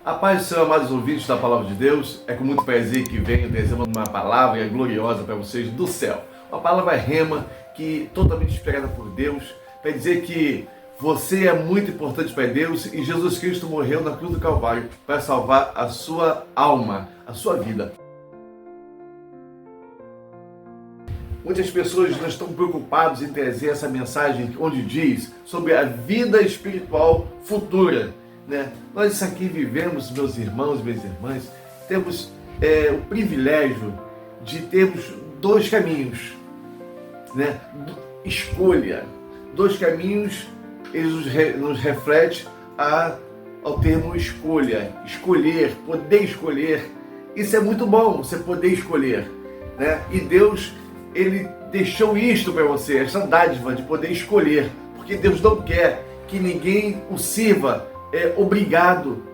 A paz do Senhor, amados ouvintes da Palavra de Deus, é com muito prazer que venho trazendo uma palavra gloriosa para vocês do céu. Uma palavra rema, que totalmente inspirada por Deus, para dizer que você é muito importante para Deus e Jesus Cristo morreu na cruz do Calvário para salvar a sua alma, a sua vida. Muitas pessoas não estão preocupadas em trazer essa mensagem onde diz sobre a vida espiritual futura. Nós aqui vivemos, meus irmãos e minhas irmãs, temos o privilégio de termos dois caminhos, escolha. Dois caminhos, eles nos refletem ao termo escolha, escolher, poder escolher. Isso é muito bom, você poder escolher, E Deus, Ele deixou isto para você, essa dádiva de poder escolher, porque Deus não quer que ninguém o sirva obrigado.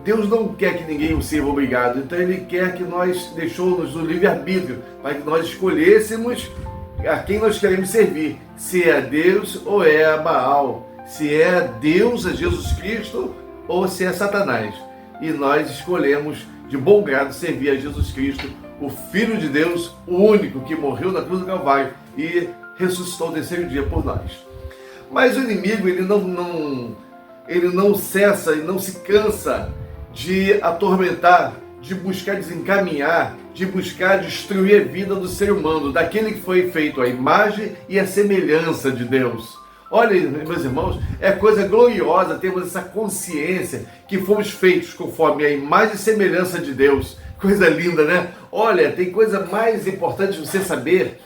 Deus não quer que ninguém o sirva obrigado, então Ele quer que nós deixou-nos o livre-arbítrio, para que nós escolhêssemos a quem nós queremos servir, se é a Deus ou é a Baal, se é a Deus, a Jesus Cristo, ou se é Satanás. E nós escolhemos de bom grado servir a Jesus Cristo, o Filho de Deus, o único que morreu na cruz do Calvário e ressuscitou no terceiro dia por nós. Mas o inimigo, ele não cessa e não se cansa de atormentar, de buscar desencaminhar, de buscar destruir a vida do ser humano, daquele que foi feito à imagem e à semelhança de Deus. Olha, meus irmãos, é coisa gloriosa termos essa consciência que fomos feitos conforme a imagem e semelhança de Deus. Coisa linda, né? Olha, tem coisa mais importante de você saber,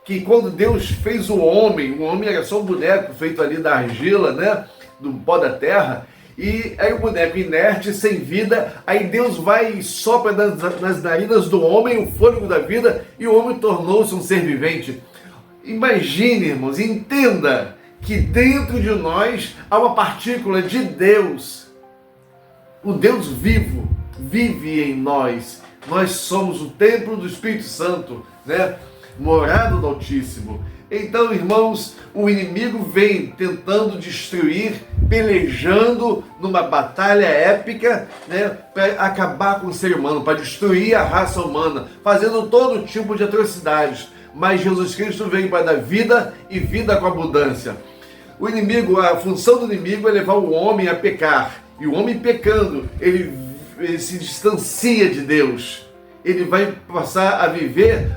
que quando Deus fez o homem era só um boneco feito ali da argila, do pó da terra, e aí o boneco inerte, sem vida, aí Deus vai e sopra nas narinas do homem o fôlego da vida, e o homem tornou-se um ser vivente. Imagine, irmãos, entenda que dentro de nós há uma partícula de Deus. O Deus vivo vive em nós. Nós somos o templo do Espírito Santo, morada do Altíssimo. Então, irmãos, o inimigo vem tentando destruir, pelejando numa batalha épica, para acabar com o ser humano, para destruir a raça humana, fazendo todo tipo de atrocidades. Mas Jesus Cristo veio para dar vida e vida com abundância. O inimigo, a função do inimigo é levar o homem a pecar. E o homem pecando, ele se distancia de Deus. Ele vai passar a viver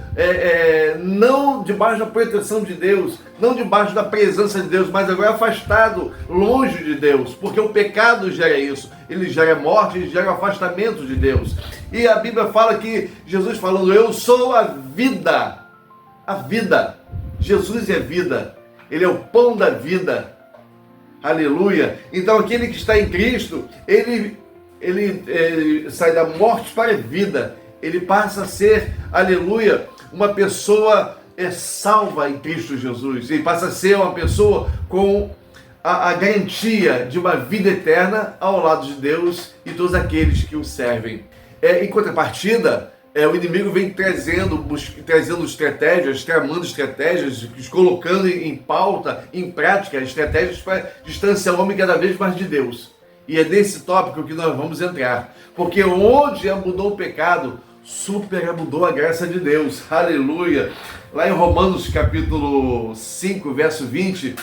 não debaixo da proteção de Deus, não debaixo da presença de Deus, mas agora afastado, longe de Deus, porque o pecado gera isso, ele gera morte, ele gera afastamento de Deus. E a Bíblia fala que Jesus falando, eu sou a vida, Jesus é vida, Ele é o pão da vida, aleluia. Então aquele que está em Cristo, ele sai da morte para a vida, ele passa a ser, aleluia, uma pessoa salva em Cristo Jesus. Ele passa a ser uma pessoa com a garantia de uma vida eterna ao lado de Deus e todos aqueles que o servem. Em contrapartida, o inimigo vem trazendo estratégias, tramando estratégias, colocando em pauta, em prática, estratégias para distanciar o homem cada vez mais de Deus. E é nesse tópico que nós vamos entrar. Porque onde abundou o pecado, superabundou a graça de Deus. Aleluia! Lá em Romanos capítulo 5, verso 20,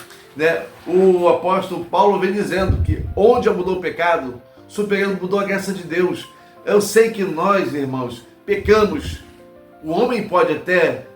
o apóstolo Paulo vem dizendo que onde abundou o pecado, superabundou a graça de Deus. Eu sei que nós, irmãos, pecamos. O homem pode até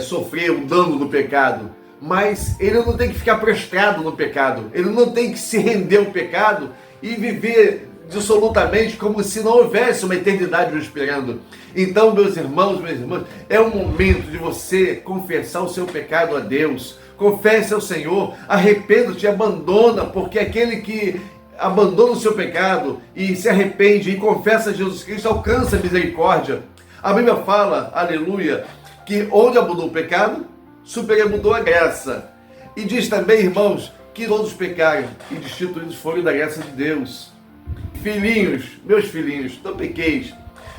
sofrer o dano do pecado, mas ele não tem que ficar prostrado no pecado. Ele não tem que se render ao pecado e viver dissolutamente como se não houvesse uma eternidade o esperando. Então, meus irmãos, minhas irmãs, é o momento de você confessar o seu pecado a Deus. Confesse ao Senhor, arrependa-te e abandona, porque aquele que abandona o seu pecado e se arrepende e confessa a Jesus Cristo alcança a misericórdia. A Bíblia fala, aleluia, que onde abundou o pecado, superabundou a graça. E diz também, irmãos, que todos pecaram e destituídos foram da graça de Deus. Filhinhos, meus filhinhos, não pequeis,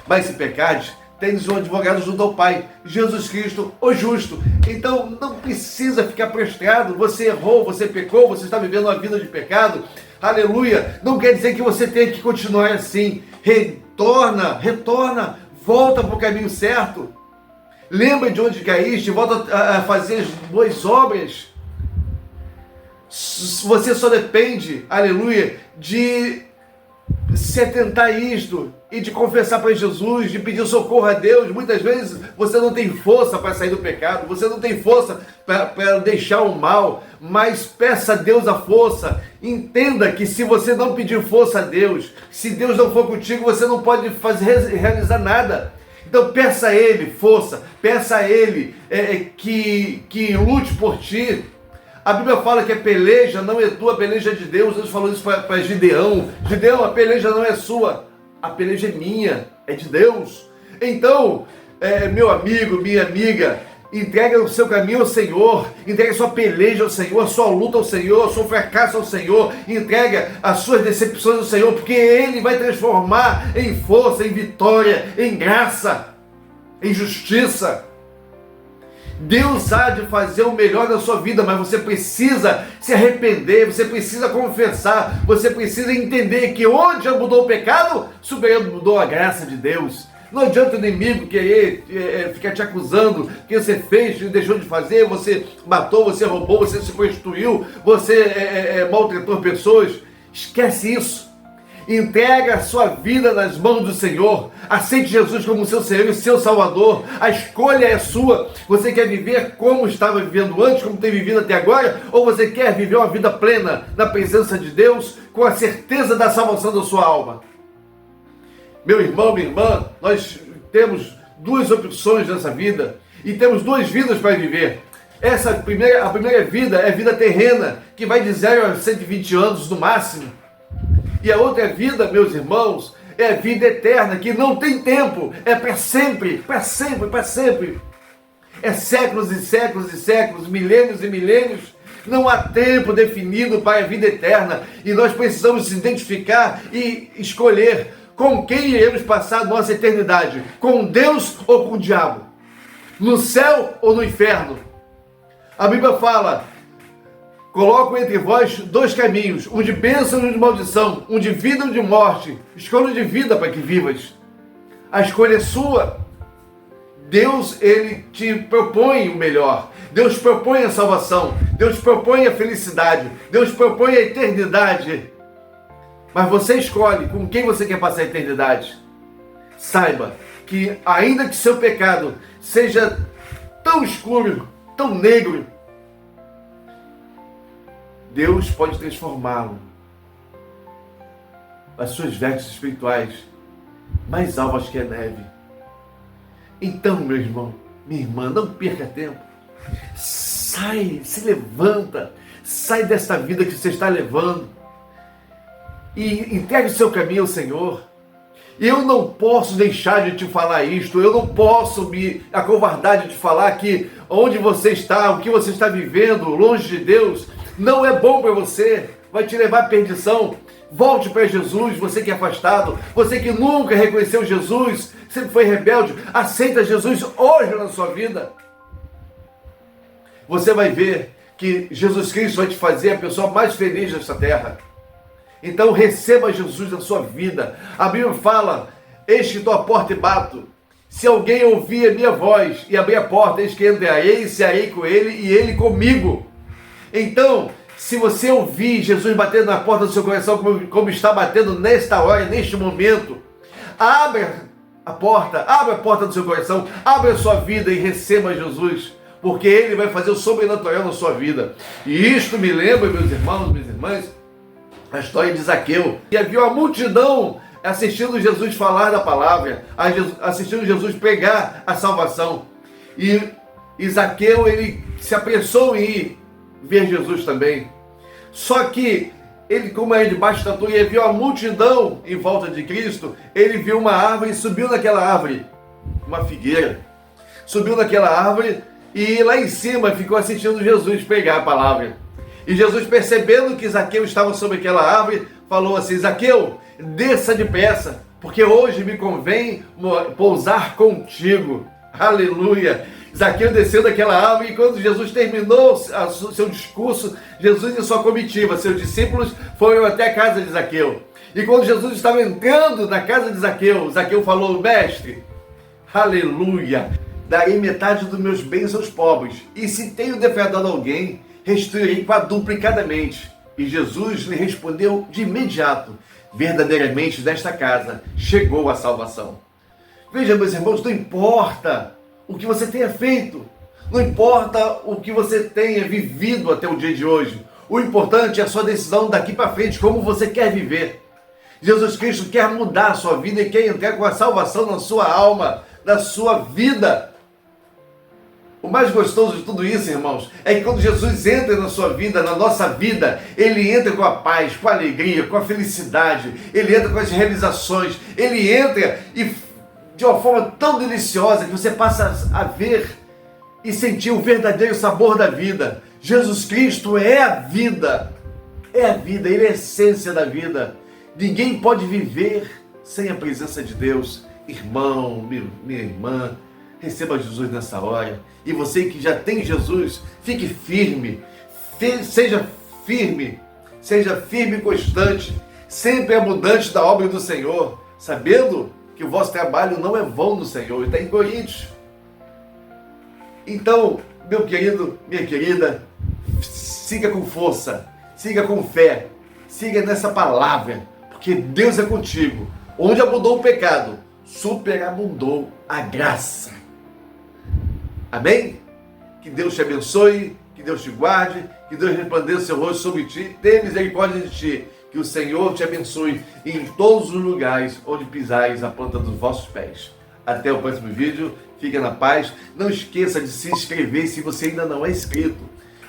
mas se pecardes, tendes um advogado junto ao Pai, Jesus Cristo, o justo. Então não precisa ficar prostrado, você errou, você pecou, você está vivendo uma vida de pecado, Aleluia. Não quer dizer que você tenha que continuar assim. Retorna, volta para o caminho certo. Lembra de onde caíste, volta a fazer as boas obras. Você só depende, aleluia, de se atentar a isto e de confessar para Jesus, de pedir socorro a Deus. Muitas vezes você não tem força para sair do pecado, você não tem força para deixar o mal, mas peça a Deus a força. Entenda que se você não pedir força a Deus, se Deus não for contigo, você não pode realizar nada. Então peça a Ele força, peça a Ele que lute por ti. A Bíblia fala que a peleja não é tua, a peleja é de Deus. Deus falou isso para Gideão. Gideão, a peleja não é sua, a peleja é minha, é de Deus. Então, meu amigo, minha amiga, entrega o seu caminho ao Senhor, entrega a sua peleja ao Senhor, a sua luta ao Senhor, o seu fracasso ao Senhor, entrega as suas decepções ao Senhor, porque Ele vai transformar em força, em vitória, em graça, em justiça. Deus há de fazer o melhor na sua vida, mas você precisa se arrepender, você precisa confessar, você precisa entender que onde já mudou o pecado, mudou a graça de Deus. Não adianta o inimigo querer ficar te acusando que você fez, deixou de fazer, você matou, você roubou, você se prostituiu, você maltratou pessoas. Esquece isso. Entrega a sua vida nas mãos do Senhor. Aceite Jesus como seu Senhor e seu Salvador. A escolha é sua. Você quer viver como estava vivendo antes, como tem vivido até agora? Ou você quer viver uma vida plena na presença de Deus, com a certeza da salvação da sua alma? Meu irmão, minha irmã, nós temos duas opções nessa vida e temos duas vidas para viver. A primeira vida é a vida terrena, que vai de 0 a 120 anos no máximo. E a outra vida, meus irmãos, é a vida eterna, que não tem tempo, é para sempre, para sempre, para sempre. É séculos e séculos e séculos, milênios e milênios. Não há tempo definido para a vida eterna e nós precisamos se identificar e escolher com quem iremos passar a nossa eternidade, com Deus ou com o diabo, no céu ou no inferno. A Bíblia fala: coloco entre vós dois caminhos, um de bênção e um de maldição, um de vida e um de morte. Escolha de vida para que vivas. A escolha é sua. Deus, Ele te propõe o melhor. Deus propõe a salvação. Deus propõe a felicidade. Deus propõe a eternidade. Mas você escolhe com quem você quer passar a eternidade. Saiba que ainda que seu pecado seja tão escuro, tão negro, Deus pode transformá-lo. As suas vestes espirituais mais alvas que a neve. Então, meu irmão, minha irmã, não perca tempo. Sai, se levanta, sai desta vida que você está levando e entregue o seu caminho ao Senhor. Eu não posso deixar de te falar isto, eu não posso me acovardar de te falar que onde você está, o que você está vivendo, longe de Deus, não é bom para você, vai te levar à perdição. Volte para Jesus, você que é afastado, você que nunca reconheceu Jesus, sempre foi rebelde, aceita Jesus hoje na sua vida. Você vai ver que Jesus Cristo vai te fazer a pessoa mais feliz desta terra. Então receba Jesus na sua vida. A Bíblia fala: eis que estou à porta e bato. Se alguém ouvir a minha voz e abrir a porta, eis que entrarei e cearei com ele e ele comigo. Então, se você ouvir Jesus batendo na porta do seu coração, como está batendo nesta hora, neste momento, abra a porta do seu coração, abra a sua vida e receba Jesus, porque Ele vai fazer o sobrenatural na sua vida. E isto me lembra, meus irmãos, minhas irmãs, a história de Zaqueu. E havia uma multidão assistindo Jesus falar da palavra, assistindo Jesus pregar a salvação. E Zaqueu, ele se apressou em ir ver Jesus também. Só que ele, como era de baixa estatura e viu a multidão em volta de Cristo, ele viu uma árvore e subiu naquela árvore, uma figueira. Subiu naquela árvore e lá em cima ficou assistindo Jesus pregar a palavra. E Jesus, percebendo que Zaqueu estava sobre aquela árvore, falou assim: Zaqueu, desça depressa, porque hoje me convém pousar contigo. Aleluia! Zaqueu desceu daquela árvore e quando Jesus terminou seu discurso, Jesus e sua comitiva, seus discípulos, foram até a casa de Zaqueu. E quando Jesus estava entrando na casa de Zaqueu, Zaqueu falou: mestre, aleluia, darei metade dos meus bens aos pobres, e se tenho defraudado alguém, restituirei quadruplicadamente. E Jesus lhe respondeu de imediato: verdadeiramente nesta casa chegou a salvação. Veja, meus irmãos, não importa o que você tenha feito, não importa o que você tenha vivido até o dia de hoje, o importante é a sua decisão daqui para frente, como você quer viver. Jesus Cristo quer mudar a sua vida e quer entrar com a salvação na sua alma, na sua vida. O mais gostoso de tudo isso, irmãos, é que quando Jesus entra na sua vida, na nossa vida, Ele entra com a paz, com a alegria, com a felicidade, Ele entra com as realizações, Ele entra e de uma forma tão deliciosa que você passa a ver e sentir o verdadeiro sabor da vida. Jesus Cristo é a vida, Ele é a essência da vida. Ninguém pode viver sem a presença de Deus. Irmão, minha irmã, receba Jesus nessa hora. E você que já tem Jesus, fique firme, seja firme e constante, sempre abundante da obra do Senhor, sabendo que o vosso trabalho não é vão no Senhor. Está em Coríntios. Então, meu querido, minha querida, siga com força, siga com fé, siga nessa palavra, porque Deus é contigo. Onde abundou o pecado, superabundou a graça. Amém? Que Deus te abençoe, que Deus te guarde, que Deus resplandeça o seu rosto sobre ti, tenha misericórdia de ti. Que o Senhor te abençoe em todos os lugares onde pisares a planta dos vossos pés. Até o próximo vídeo, fica na paz. Não esqueça de se inscrever se você ainda não é inscrito.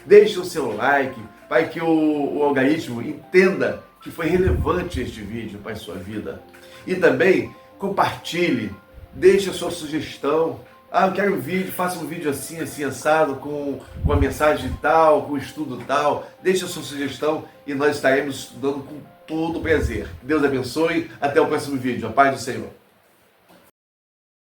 Deixe o seu like para que o algoritmo entenda que foi relevante este vídeo para a sua vida. E também compartilhe, deixe a sua sugestão. Eu quero um vídeo, faça um vídeo assim, assado, com a mensagem tal, com o estudo tal. Deixe a sua sugestão e nós estaremos estudando com todo prazer. Deus abençoe. Até o próximo vídeo. A paz do Senhor.